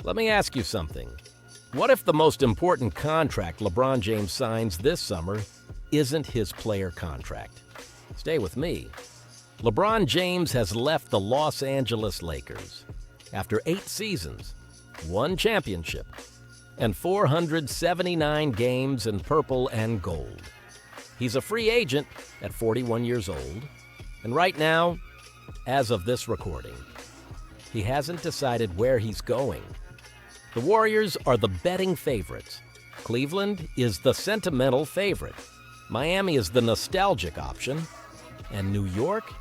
Let me ask you something. What if the most important contract LeBron James signs this summer isn't his player contract? Stay with me. LeBron James has left the Los Angeles Lakers after 8 seasons, 1 championship, and 479 games in purple and gold. He's a free agent at 41 years old, and right now, as of this recording, he hasn't decided where he's going. The Warriors are the betting favorites. Cleveland is the sentimental favorite. Miami is the nostalgic option. And New York?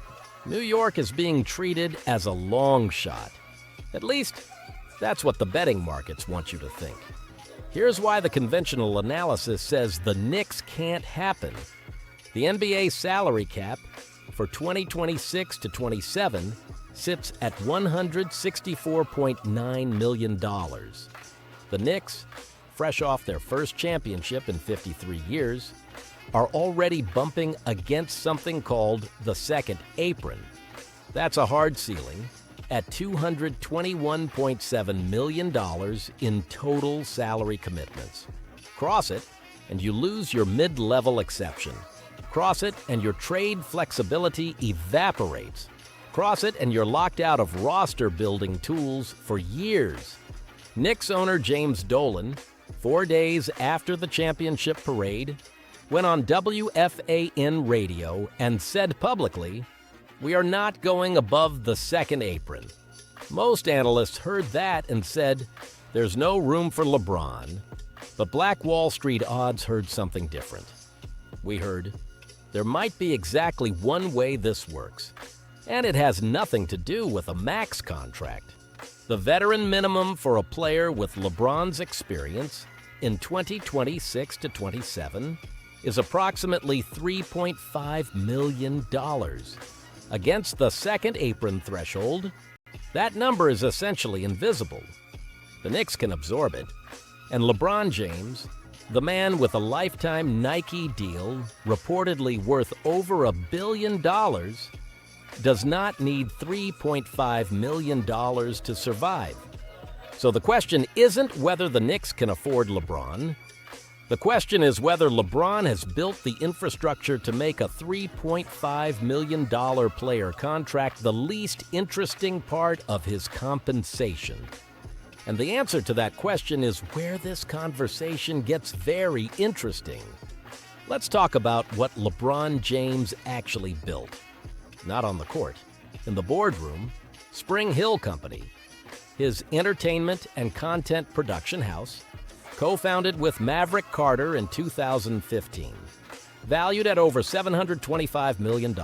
New York is being treated as a long shot. At least, that's what the betting markets want you to think. Here's why the conventional analysis says the Knicks can't happen. The NBA salary cap for 2026 to 27 sits at $164.9 million. The Knicks, fresh off their first championship in 53 years, are already bumping against something called the second apron. That's a hard ceiling at $221.7 million in total salary commitments. Cross it, and you lose your mid-level exception. Cross it, and your trade flexibility evaporates. Cross it, and you're locked out of roster-building tools for years. Knicks owner James Dolan, 4 days after the championship parade, went on WFAN radio and said publicly, "We are not going above the second apron." Most analysts heard that and said, "There's no room for LeBron." But Black Wall Street odds heard something different. We heard, there might be exactly one way this works. And it has nothing to do with a max contract. The veteran minimum for a player with LeBron's experience in 2026 to 27 is approximately $3.5 million. Against the second apron threshold, that number is essentially invisible. The Knicks can absorb it. And LeBron James, the man with a lifetime Nike deal reportedly worth over $1 billion, does not need $3.5 million to survive. So the question isn't whether the Knicks can afford LeBron. The question is whether LeBron has built the infrastructure to make a $3.5 million player contract the least interesting part of his compensation. And the answer to that question is where this conversation gets very interesting. Let's talk about what LeBron James actually built. Not on the court. In the boardroom, Spring Hill Company, his entertainment and content production house, co-founded with Maverick Carter in 2015, valued at over $725 million,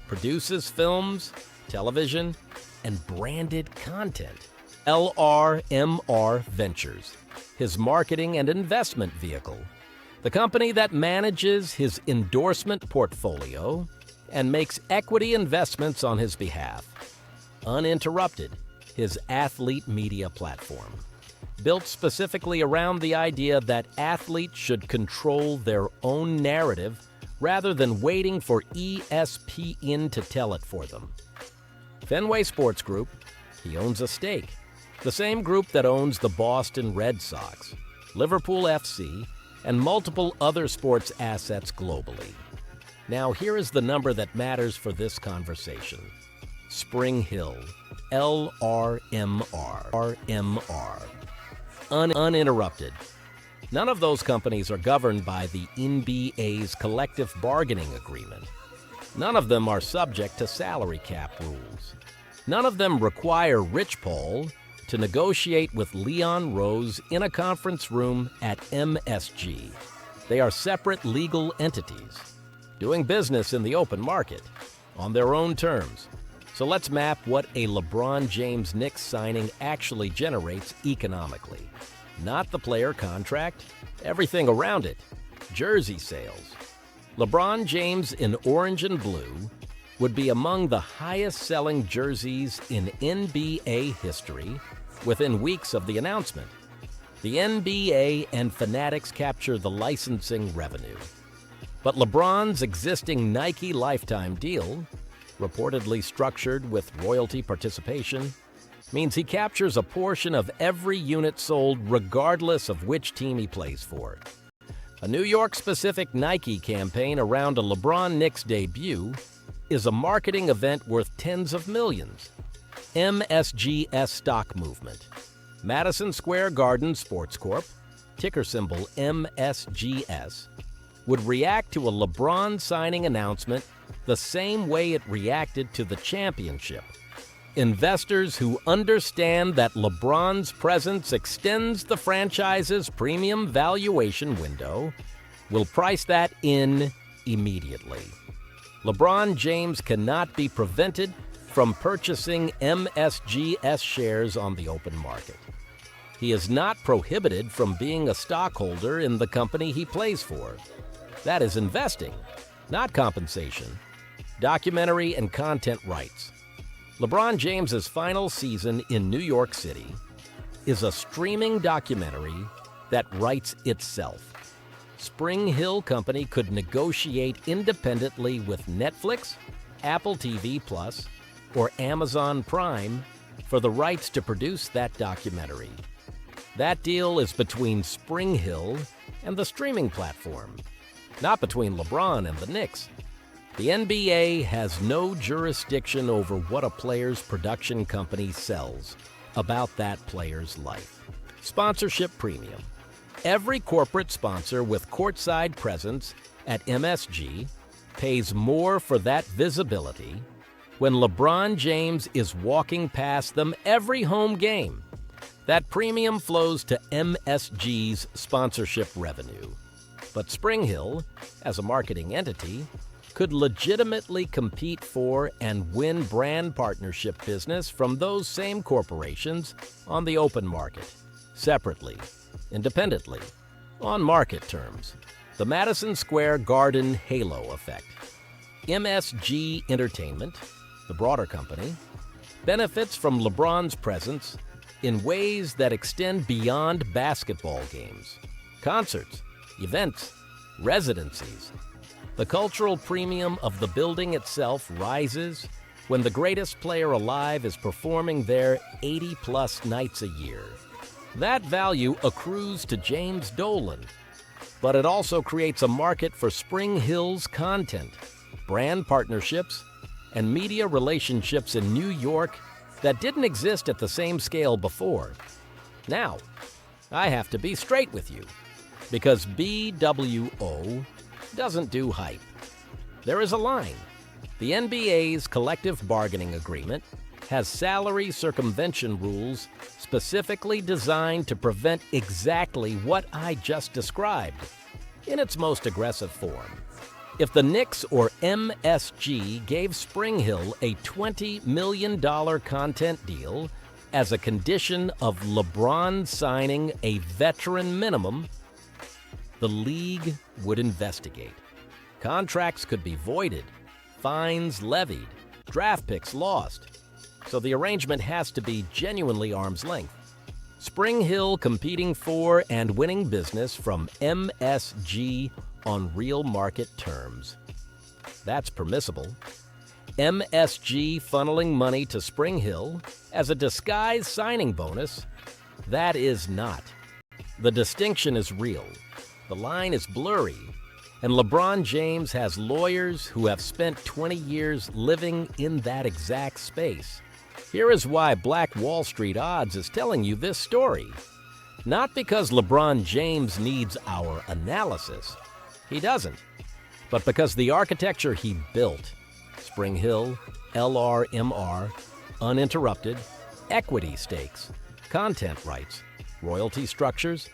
produces films, television, and branded content. LRMR Ventures, his marketing and investment vehicle, the company that manages his endorsement portfolio and makes equity investments on his behalf. Uninterrupted, his athlete media platform, built specifically around the idea that athletes should control their own narrative rather than waiting for ESPN to tell it for them. Fenway Sports Group, he owns a stake. The same group that owns the Boston Red Sox, Liverpool FC, and multiple other sports assets globally. Now, here is the number that matters for this conversation. Spring Hill, LRMR, uninterrupted. None of those companies are governed by the NBA's collective bargaining agreement. None of them are subject to salary cap rules. None of them require Rich Paul to negotiate with Leon Rose in a conference room at MSG. They are separate legal entities, doing business in the open market, on their own terms. So let's map what a LeBron James Knicks signing actually generates economically. Not the player contract, everything around it. Jersey sales. LeBron James in orange and blue would be among the highest-selling jerseys in NBA history within weeks of the announcement. The NBA and Fanatics capture the licensing revenue. But LeBron's existing Nike lifetime deal, reportedly structured with royalty participation, means he captures a portion of every unit sold regardless of which team he plays for. A New York-specific Nike campaign around a LeBron Knicks debut is a marketing event worth tens of millions. MSGS stock movement. Madison Square Garden Sports Corp., ticker symbol MSGS, would react to a LeBron signing announcement the same way it reacted to the championship. Investors who understand that LeBron's presence extends the franchise's premium valuation window will price that in immediately. LeBron James cannot be prevented from purchasing MSGS shares on the open market. He is not prohibited from being a stockholder in the company he plays for. That is investing, not compensation. Documentary and content rights. LeBron James's final season in New York City is a streaming documentary that writes itself. Spring Hill Company could negotiate independently with Netflix, Apple TV Plus, or Amazon Prime for the rights to produce that documentary. That deal is between Spring Hill and the streaming platform, not between LeBron and the Knicks. The NBA has no jurisdiction over what a player's production company sells about that player's life. Sponsorship premium. Every corporate sponsor with courtside presence at MSG pays more for that visibility when LeBron James is walking past them every home game. That premium flows to MSG's sponsorship revenue. But Spring Hill, as a marketing entity, could legitimately compete for and win brand partnership business from those same corporations on the open market, separately, independently, on market terms. The Madison Square Garden halo effect. MSG Entertainment, the broader company, benefits from LeBron's presence in ways that extend beyond basketball games, concerts, events, residencies. The cultural premium of the building itself rises when the greatest player alive is performing there 80-plus nights a year. That value accrues to James Dolan, but it also creates a market for Spring Hill's content, brand partnerships, and media relationships in New York that didn't exist at the same scale before. Now, I have to be straight with you, because BWO doesn't do hype. There is a line. The NBA's collective bargaining agreement has salary circumvention rules specifically designed to prevent exactly what I just described in its most aggressive form. If the Knicks or MSG gave Spring Hill a $20 million content deal as a condition of LeBron signing a veteran minimum, the league would investigate. Contracts could be voided, fines levied, draft picks lost. So the arrangement has to be genuinely arm's length. Spring Hill competing for and winning business from MSG on real market terms. That's permissible. MSG funneling money to Spring Hill as a disguised signing bonus, that is not. The distinction is real. The line is blurry, and LeBron James has lawyers who have spent 20 years living in that exact space. Here is why Black Wall Street Odds is telling you this story. Not because LeBron James needs our analysis. He doesn't. But because the architecture he built, Spring Hill, LRMR, uninterrupted, equity stakes, content rights, royalty structures,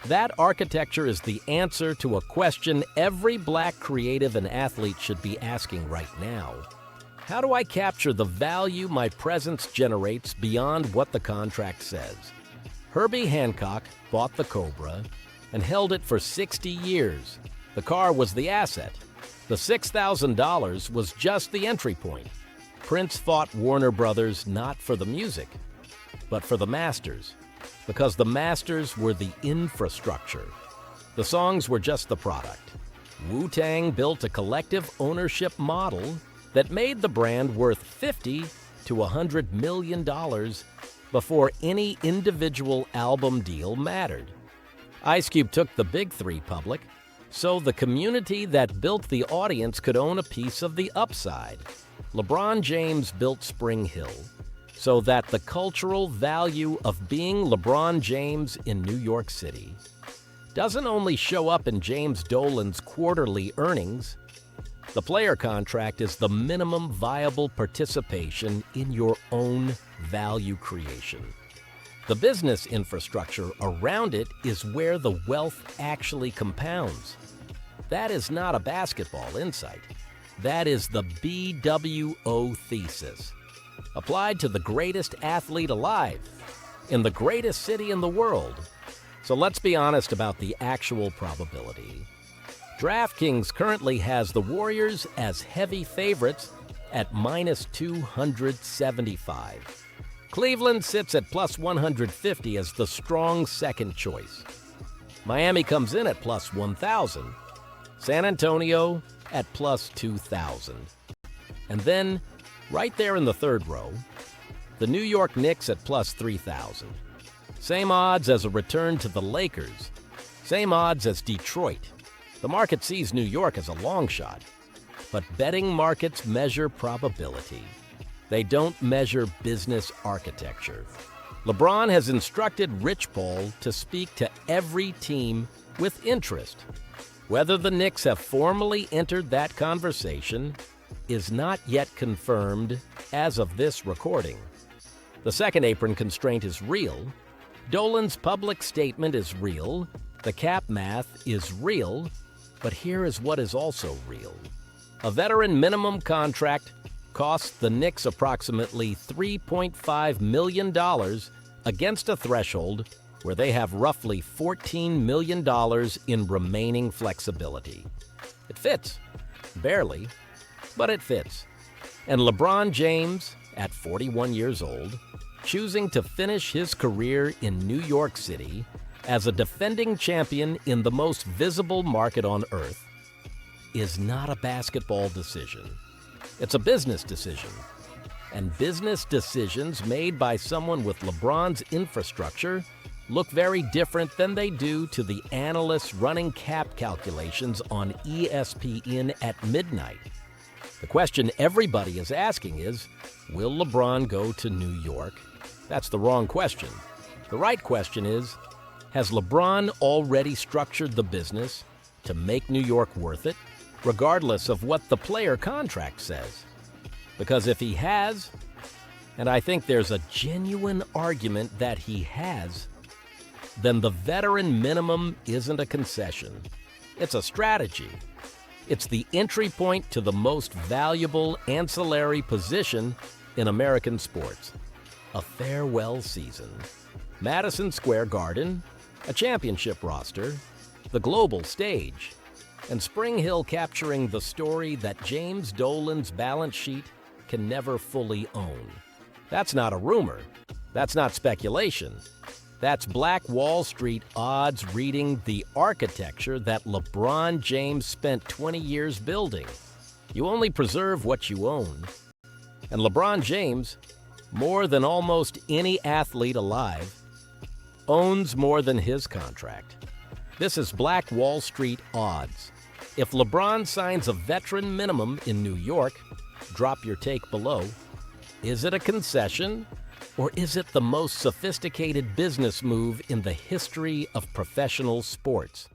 that architecture is the answer to a question every black creative and athlete should be asking right now. How do I capture the value my presence generates beyond what the contract says? Herbie Hancock bought the Cobra and held it for 60 years. The car was the asset. The $6,000 was just the entry point. Prince fought Warner Brothers not for the music, but for the masters, because the masters were the infrastructure. The songs were just the product. Wu-Tang built a collective ownership model that made the brand worth $50 to $100 million, before any individual album deal mattered. Ice Cube took the big three public, so the community that built the audience could own a piece of the upside. LeBron James built Spring Hill so that the cultural value of being LeBron James in New York City doesn't only show up in James Dolan's quarterly earnings. The player contract is the minimum viable participation in your own value creation. The business infrastructure around it is where the wealth actually compounds. That is not a basketball insight. That is the BWO thesis, applied to the greatest athlete alive, in the greatest city in the world. So let's be honest about the actual probability. DraftKings currently has the Warriors as heavy favorites at minus 275. Cleveland sits at plus 150 as the strong second choice. Miami comes in at plus 1,000. San Antonio at plus 2,000. And then, right there in the third row, the New York Knicks at plus 3,000. Same odds as a return to the Lakers. Same odds as Detroit. The market sees New York as a long shot. But betting markets measure probability. They don't measure business architecture. LeBron has instructed Rich Paul to speak to every team with interest. Whether the Knicks have formally entered that conversation is not yet confirmed as of this recording. The second apron constraint is real. Dolan's public statement is real. The cap math is real. But here is what is also real. A veteran minimum contract costs the Knicks approximately $3.5 million against a threshold where they have roughly $14 million in remaining flexibility. It fits. Barely, but it fits. And LeBron James, at 41 years old, choosing to finish his career in New York City as a defending champion in the most visible market on earth, is not a basketball decision. It's a business decision. And business decisions made by someone with LeBron's infrastructure look very different than they do to the analysts running cap calculations on ESPN at midnight. The question everybody is asking is, will LeBron go to New York? That's the wrong question. The right question is, has LeBron already structured the business to make New York worth it, regardless of what the player contract says? Because if he has, and I think there's a genuine argument that he has, then the veteran minimum isn't a concession. It's a strategy. It's the entry point to the most valuable ancillary position in American sports. A farewell season. Madison Square Garden, a championship roster, the global stage, and Spring Hill capturing the story that James Dolan's balance sheet can never fully own. That's not a rumor. That's not speculation. That's Black Wall Street odds reading the architecture that LeBron James spent 20 years building. You only preserve what you own. And LeBron James, more than almost any athlete alive, owns more than his contract. This is Black Wall Street odds. If LeBron signs a veteran minimum in New York, drop your take below. Is it a concession? Or is it the most sophisticated business move in the history of professional sports?